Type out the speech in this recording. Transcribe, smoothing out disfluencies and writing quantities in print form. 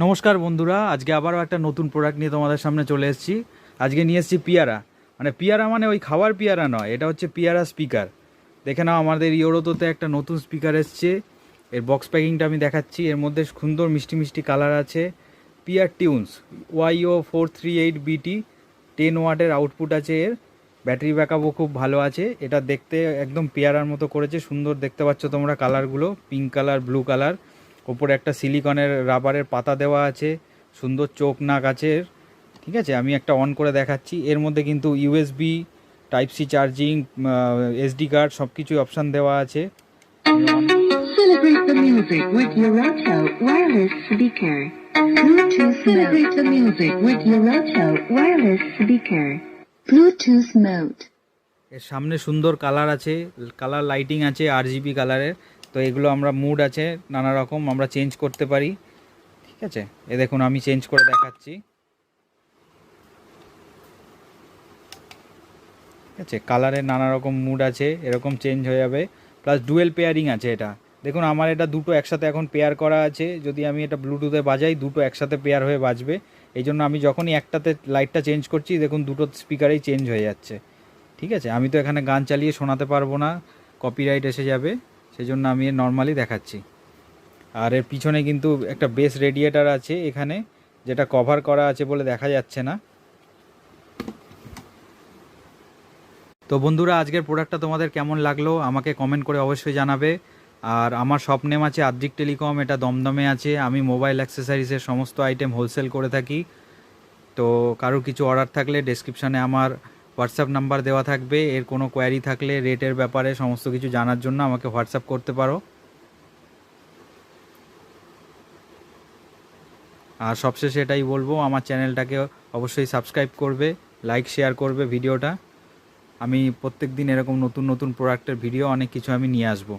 নমস্কার বন্ধুরা, আজকে আবারও একটা নতুন প্রোডাক্ট নিয়ে তোমাদের সামনে চলে এসেছি। আজকে নিয়ে এসেছি পিয়ারা। পিয়ারা মানে ওই খাওয়ার পিয়ারা নয়, এটা হচ্ছে পিয়ারা স্পিকার। দেখে নাও, আমাদের ইওরোতোতে একটা নতুন স্পিকার এসছে। এর বক্স প্যাকিংটা আমি দেখাচ্ছি। এর মধ্যে সুন্দর মিষ্টি মিষ্টি কালার আছে। পিয়ার টিউনস YO438BT 10 ওয়াটের আউটপুট আছে এর। ব্যাটারি ব্যাকআপও খুব ভালো আছে। এটা দেখতে একদম পেয়ারার মতো করেছে, সুন্দর দেখতে পাচ্ছ তোমরা কালারগুলো, পিঙ্ক কালার, ব্লু কালার। ওপরে একটা সিলিকনের রাবারের পাতা দেওয়া আছে, সুন্দর চোখ নাক আছে এর। ঠিক আছে, আমি একটা অন করে দেখাচ্ছি। এর মধ্যে কিন্তু USB, type C charging, SD card সব কিছুই অপশান দেওয়া আছে। Celebrate the music with Yorato wireless speaker. Bluetooth Celebrate the music with Yorato wireless speaker. Bluetooth mode. এর সামনে সুন্দর কালার আছে, কালার লাইটিং আছে RGB কালারের। তো এগুলো আমরা মুড আছে নানা রকম, আমরা চেঞ্জ করতে পারি। ঠিক আছে, এ দেখুন আমি চেঞ্জ করে দেখাচ্ছি। ঠিক আছে, কালারের নানা রকম মুড আছে, এরকম চেঞ্জ হয়ে যাবে। প্লাস ডুয়েল পেয়ারিং আছে এটা। দেখুন আমার এটা দুটো একসাথে এখন পেয়ার করা আছে। যদি আমি এটা ব্লুটুথে বাজাই, দুটো একসাথে পেয়ার হয়ে বাজবে। এই জন্য আমি যখনই একটাতে লাইটটা চেঞ্জ করছি, দেখুন দুটো স্পিকারেই চেঞ্জ হয়ে যাচ্ছে। ঠিক আছে, আমি তো এখানে গান চালিয়ে শোনাতে পারবো না, কপিরাইট এসে যাবে। সেই জন্য আমি নর্মালি দেখাচ্ছি। আর এর পিছনে কিন্তু একটা বেস রেডিয়েটার আছে এখানে, যেটা কভার করা আছে বলে দেখা যাচ্ছে না। তো বন্ধুরা, আজকের প্রোডাক্টটা তোমাদের কেমন লাগলো আমাকে কমেন্ট করে অবশ্যই জানাবে। আর আমার শপ নেম আছে আদ্রিক টেলিকম, এটা দমদমে আছে। আমি মোবাইল অ্যাক্সেসরিজের সমস্ত আইটেম হোলসেল করে থাকি। তো কারোর কিছু অর্ডার থাকলে ডেসক্রিপশানে আমার হোয়াটসঅ্যাপ নাম্বার দেওয়া থাকবে। এর কোনো কোয়ারি থাকলে রেটের ব্যাপারে সমস্ত কিছু জানার জন্য আমাকে হোয়াটসঅ্যাপ করতে পারো। আর সবশেষে এটাই বলবো, আমার চ্যানেলটাকে অবশ্যই সাবস্ক্রাইব করবে, লাইক শেয়ার করবে ভিডিওটা। আমি প্রত্যেক দিন এরকম নতুন নতুন প্রোডাক্টের ভিডিও অনেক কিছু আমি নিয়ে আসবো।